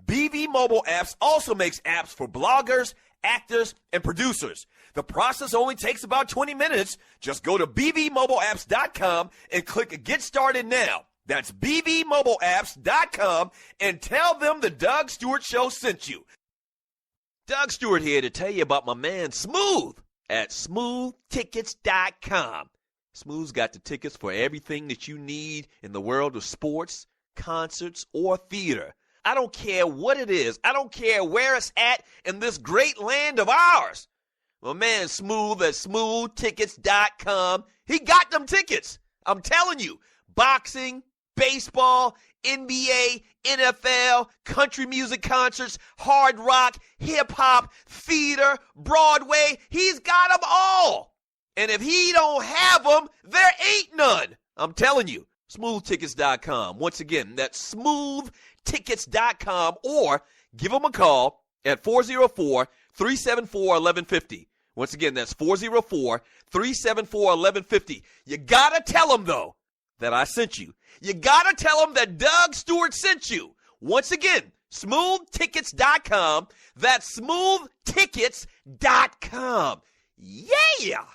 BV Mobile Apps also makes apps for bloggers, actors, and producers. The process only takes about 20 minutes. Just go to bvmobileapps.com and click Get Started Now. That's bvmobileapps.com and tell them the Doug Stewart Show sent you. Doug Stewart here to tell you about my man Smooth at smoothtickets.com. Smooth's got the tickets for everything that you need in the world of sports, concerts, or theater. I don't care what it is. I don't care where it's at in this great land of ours. My man Smooth at smoothtickets.com, he got them tickets. I'm telling you, boxing, baseball, NBA, NFL, country music concerts, hard rock, hip-hop, theater, Broadway, he's got them all. And if he don't have them, there ain't none. I'm telling you, smoothtickets.com. Once again, that's smoothtickets.com, or give him a call at 404-374-1150. Once again, that's 404-374-1150. You got to tell him, though, that I sent you. You got to tell him that Doug Stewart sent you. Once again, smoothtickets.com. That's smoothtickets.com. Yeah!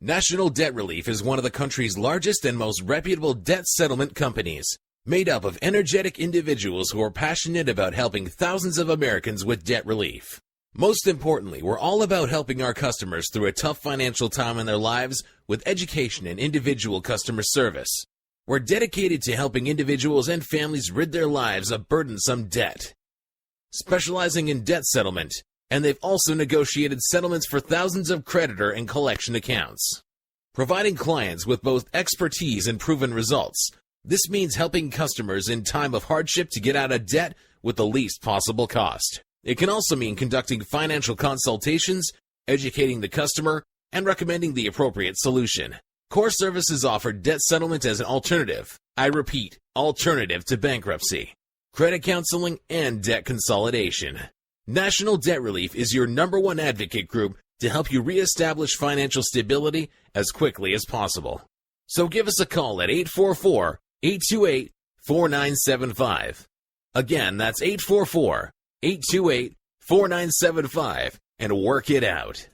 National Debt Relief is one of the country's largest and most reputable debt settlement companies, made up of energetic individuals who are passionate about helping thousands of Americans with debt relief. Most importantly, we're all about helping our customers through a tough financial time in their lives with education and individual customer service. We're dedicated to helping individuals and families rid their lives of burdensome debt, specializing in debt settlement, and they've also negotiated settlements for thousands of creditor and collection accounts. Providing clients with both expertise and proven results, this means helping customers in time of hardship to get out of debt with the least possible cost. It can also mean conducting financial consultations, educating the customer, and recommending the appropriate solution. Core Services offer debt settlement as an alternative. I repeat, alternative to bankruptcy, credit counseling, and debt consolidation. National Debt Relief is your #1 advocate group to help you reestablish financial stability as quickly as possible. So give us a call at 844-828-4975. Again, that's 844-828-4975, and work it out.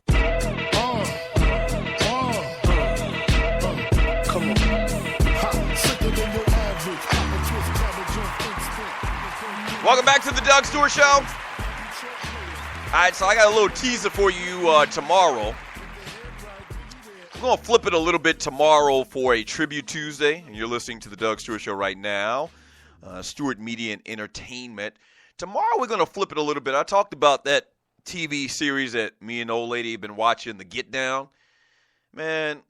Welcome back to the Doug Stewart Show. All right, so I got a little teaser for you tomorrow. I'm going to flip it a little bit tomorrow for a Tribute Tuesday. And you're listening to the Doug Stewart Show right now. Stewart Media and Entertainment. Tomorrow we're going to flip it a little bit. I talked about that TV series that me and the old lady have been watching, The Get Down. Man,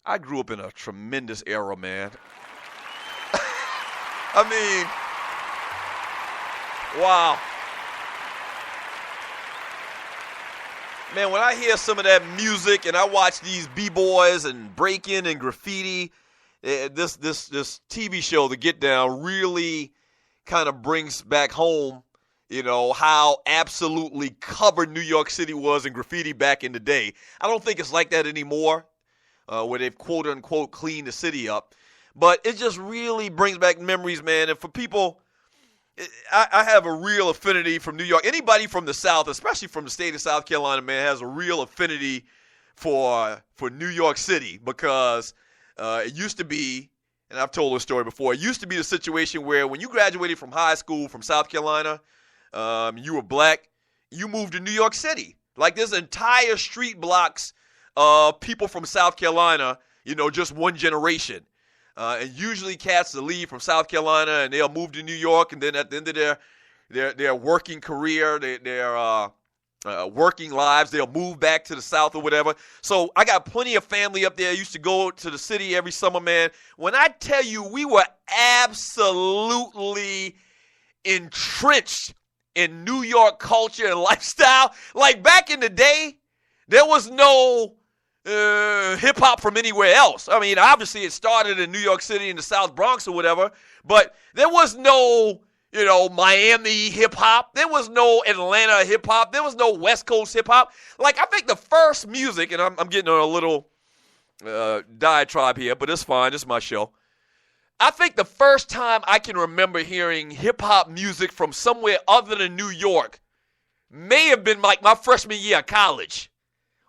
I grew up in a tremendous era, man. I mean, wow. Man, when I hear some of that music and I watch these b-boys and breaking and graffiti, this TV show, The Get Down, really kind of brings back home, you know, how absolutely covered New York City was in graffiti back in the day. I don't think it's like that anymore, where they've quote-unquote cleaned the city up. But it just really brings back memories, man. And for people, I have a real affinity from New York. Anybody from the South, especially from the state of South Carolina, man, has a real affinity for New York City because it used to be, and I've told this story before, it used to be the situation where when you graduated from high school from South Carolina, you were black, you moved to New York City. Like there's entire street blocks of people from South Carolina, you know, just one generation. And usually cats will leave from South Carolina and they'll move to New York, and then at the end of their working career, their working lives, they'll move back to the South or whatever. So I got plenty of family up there. I used to go to the city every summer, man. When I tell you we were absolutely entrenched in New York culture and lifestyle, like back in the day, there was no hip-hop from anywhere else. I mean, obviously it started in New York City in the South Bronx or whatever, but there was no, you know, Miami hip-hop. There was no Atlanta hip-hop. There was no West Coast hip-hop. Like, I think the first music, and I'm getting on a little diatribe here, but it's fine. This is my show. I think the first time I can remember hearing hip-hop music from somewhere other than New York may have been like my freshman year of college,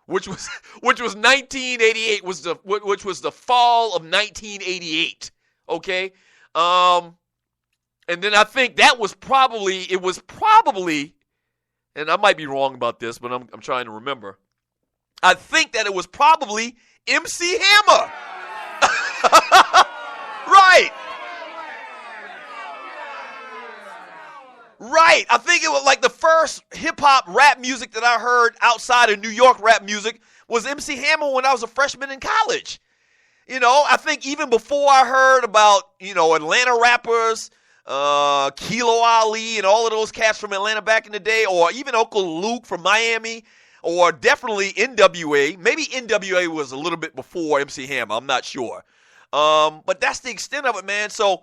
which was 1988, which was the fall of 1988. Okay, and then I think that was probably, and I might be wrong about this, but I'm trying to remember. I think that it was probably MC Hammer. Right. Right. I think it was like the first hip-hop rap music that I heard outside of New York rap music was MC Hammer when I was a freshman in college. You know, I think even before I heard about, Atlanta rappers, Kilo Ali and all of those cats from Atlanta back in the day, or even Uncle Luke from Miami, or definitely NWA. Maybe NWA was a little bit before MC Hammer. I'm not sure. But that's the extent of it, man. So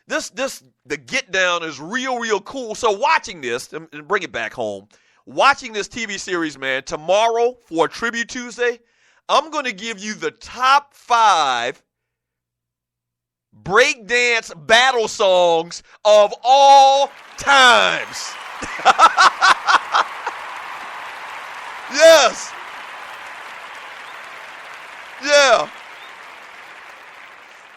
the Get Down is real, real cool. So watching this, and bring it back home, watching this TV series, man, tomorrow for Tribute Tuesday, I'm going to give you the top 5 breakdance battle songs of all times. Yes. Yeah.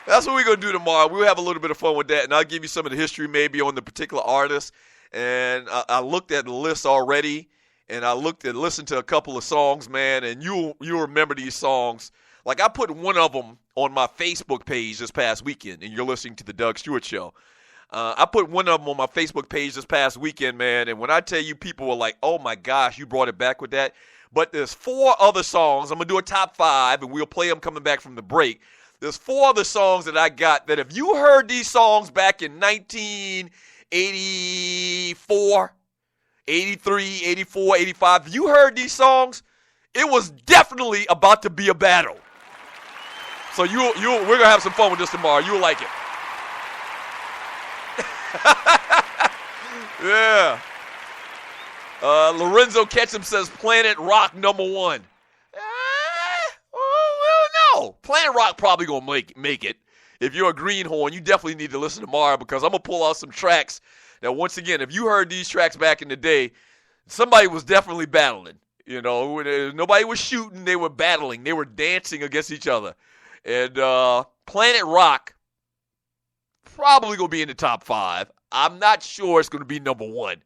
That's what we're going to do tomorrow. We'll have a little bit of fun with that, and I'll give you some of the history maybe on the particular artist. And I looked at the list already, and I listened to a couple of songs, man, and you'll remember these songs. Like, I put one of them on my Facebook page this past weekend, and you're listening to the Doug Stewart Show. I put one of them on my Facebook page this past weekend, man, and when I tell you, people were like, oh, my gosh, you brought it back with that. But there's 4 other songs. I'm going to do a top 5, and we'll play them coming back from the break. There's 4 other songs that I got that if you heard these songs back in 1984, 83, 84, 85, if you heard these songs, it was definitely about to be a battle. So we're going to have some fun with this tomorrow. You'll like it. Yeah. Lorenzo Ketchum says Planet Rock #1. No. Planet Rock probably going to make it. If you're a greenhorn, you definitely need to listen tomorrow because I'm going to pull out some tracks that, once again, if you heard these tracks back in the day, somebody was definitely battling. Nobody was shooting. They were battling. They were dancing against each other. And Planet Rock probably going to be in the top 5. I'm not sure it's going to be #1,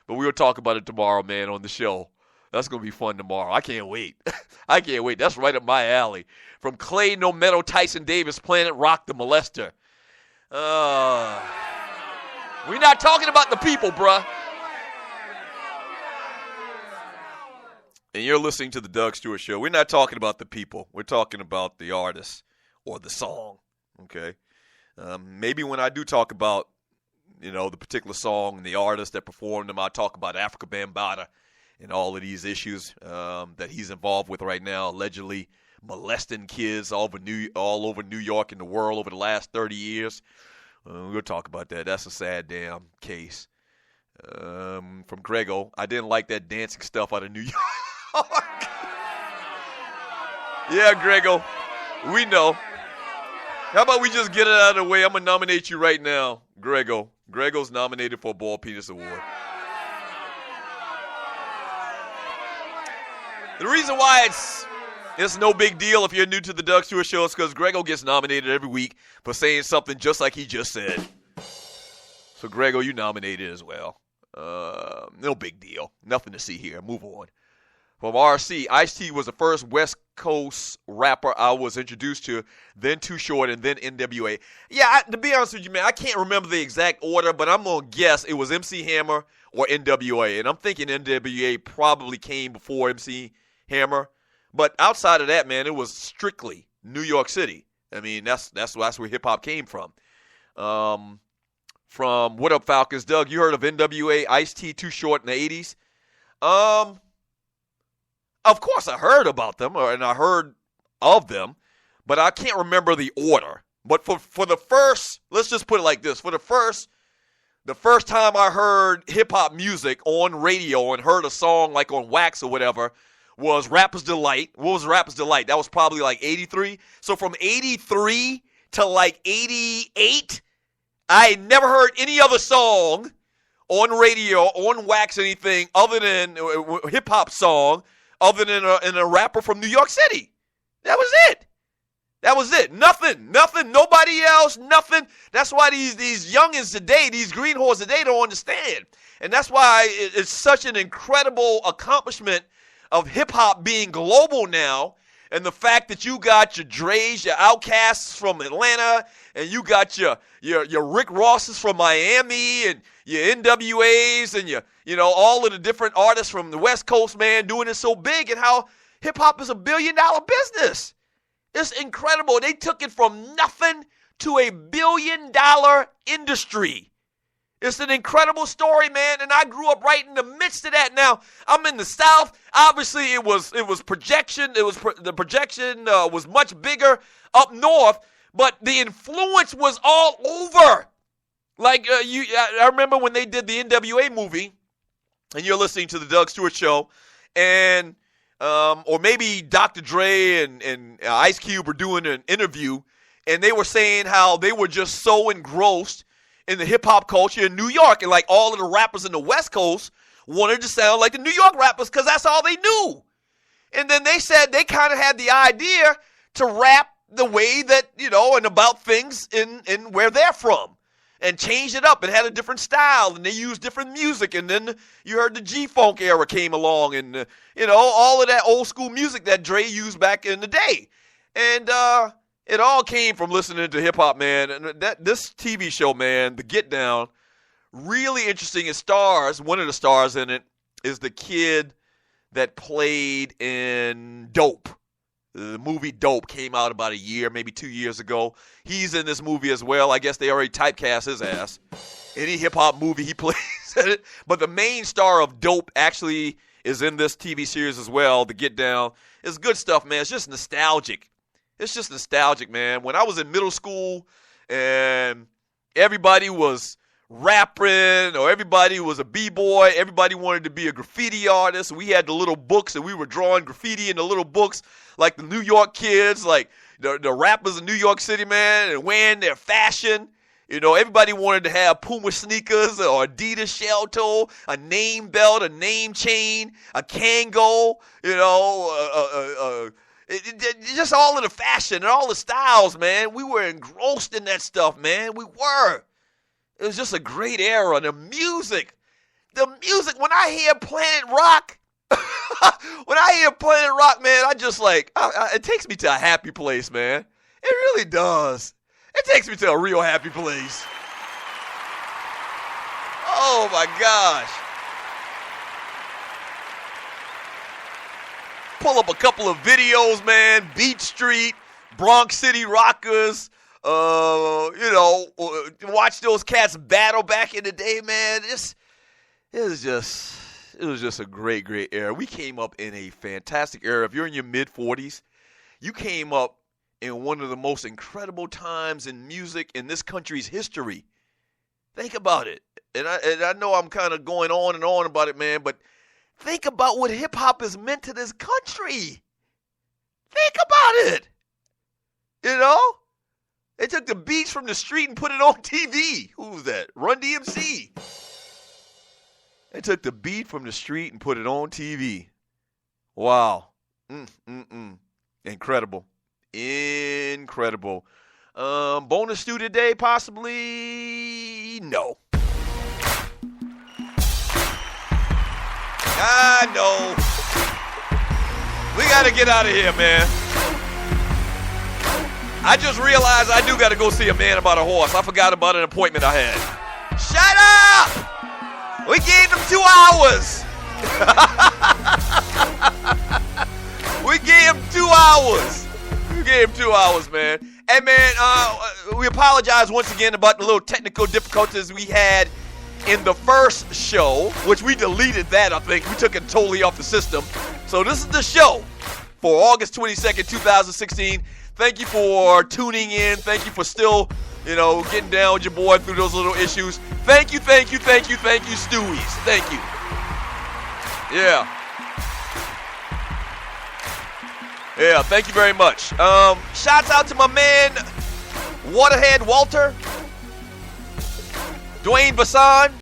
but we'll talk about it tomorrow, man, on the show. That's going to be fun tomorrow. I can't wait. I can't wait. That's right up my alley. From Clay Nometto, Tyson Davis, Planet Rock, The Molester. We're not talking about the people, bruh. And you're listening to the Doug Stewart Show. We're not talking about the people. We're talking about the artist or the song, okay? Maybe when I do talk about, the particular song and the artist that performed them, I'll talk about Africa Bambaataa and all of these issues that he's involved with right now, allegedly molesting kids all over New York and the world over the last 30 years. We'll talk about that. That's a sad damn case. From Grego, I didn't like that dancing stuff out of New York. Yeah, Grego, we know. How about we just get it out of the way? I'm going to nominate you right now, Grego. Grego's nominated for a Ball Penis Award. The reason why it's no big deal if you're new to the Doug Stewart Show is because Grego gets nominated every week for saying something just like he just said. So, Grego, you nominated as well. No big deal. Nothing to see here. Move on. From RC, Ice-T was the first West Coast rapper I was introduced to, then Too Short, and then NWA. Yeah, to be honest with you, man, I can't remember the exact order, but I'm going to guess it was MC Hammer or NWA. And I'm thinking NWA probably came before MC Hammer. But outside of that, man, it was strictly New York City. I mean, that's where hip-hop came from. From What Up Falcons, Doug, you heard of NWA, Ice-T, Too Short in the 80s? Of course I heard about them, and I heard of them, but I can't remember the order. But for the first, let's just put it like this. For the first time I heard hip-hop music on radio and heard a song like on Wax or whatever was Rapper's Delight. What was Rapper's Delight? That was probably like 83. So from 83 to like 88, I never heard any other song on radio, on wax, anything other than hip-hop song, other than a rapper from New York City. That was it. That was it. Nothing, nobody else, nothing. That's why these youngins today, these greenhorns today don't understand. And that's why it's such an incredible accomplishment of hip-hop being global now. And the fact that you got your Dre's, your Outcasts from Atlanta, and you got your Rick Rosses from Miami, and your NWAs, and your all of the different artists from the West Coast, man, doing it so big, and how hip-hop is $1 billion business. It's incredible. They took it from nothing to $1 billion industry. It's an incredible story, man, and I grew up right in the midst of that. Now, I'm in the South. Obviously, it was projection. The projection was much bigger up north, but the influence was all over. Like I remember when they did the NWA movie, and you're listening to the Doug Stewart Show, and or maybe Dr. Dre and Ice Cube were doing an interview, and they were saying how they were just so engrossed in the hip-hop culture in New York, and like all of the rappers in the West Coast wanted to sound like the New York rappers because that's all they knew. And then they said they kind of had the idea to rap the way that, and about things in where they're from, and changed it up and had a different style, and they used different music. And then you heard the G-Funk era came along, and, all of that old school music that Dre used back in the day. And it all came from listening to hip-hop, man. And this TV show, man, The Get Down, really interesting. It stars, one of the stars in it is the kid that played in Dope. The movie Dope came out about a year, maybe 2 years ago. He's in this movie as well. I guess they already typecast his ass. Any hip-hop movie he plays in it. But the main star of Dope actually is in this TV series as well, The Get Down. It's good stuff, man. It's just nostalgic. It's just nostalgic, man. When I was in middle school and everybody was rapping or everybody was a b-boy, everybody wanted to be a graffiti artist. We had the little books and we were drawing graffiti in the little books like the New York kids, like the rappers in New York City, man, and wearing their fashion. Everybody wanted to have Puma sneakers or Adidas shell toe, a name belt, a name chain, a Kango, just all of the fashion and all the styles, man. We were engrossed in that stuff, man. We were. It was just a great era. The music, when I hear Planet Rock, man, I just it takes me to a happy place, man. It really does. It takes me to a real happy place. Oh, my gosh. Pull up a couple of videos, man. Beat Street, Bronx City Rockers. Watch those cats battle back in the day, man. It was just a great, great era. We came up in a fantastic era. If you're in your mid-40s, you came up in one of the most incredible times in music in this country's history. Think about it. And I know I'm kind of going on and on about it, man, but think about what hip-hop has meant to this country. Think about it. They took the beats from the street and put it on TV. Who was that? Run DMC. They took the beat from the street and put it on TV. Wow. Incredible. Incredible. Bonus stew today? Possibly no. I know. We got to get out of here, man. I just realized I do got to go see a man about a horse. I forgot about an appointment I had. Shut up! We gave them 2 hours. We gave him 2 hours. We gave him 2 hours, man. Hey, man, we apologize once again about the little technical difficulties we had in the first show, which we deleted that, I think. We took it totally off the system. So this is the show for August 22nd, 2016. Thank you for tuning in. Thank you for still, getting down with your boy through those little issues. Thank you, Stewies. Thank you. Yeah, thank you very much. Shouts out to my man, Waterhead Walter, Dwayne Bassan.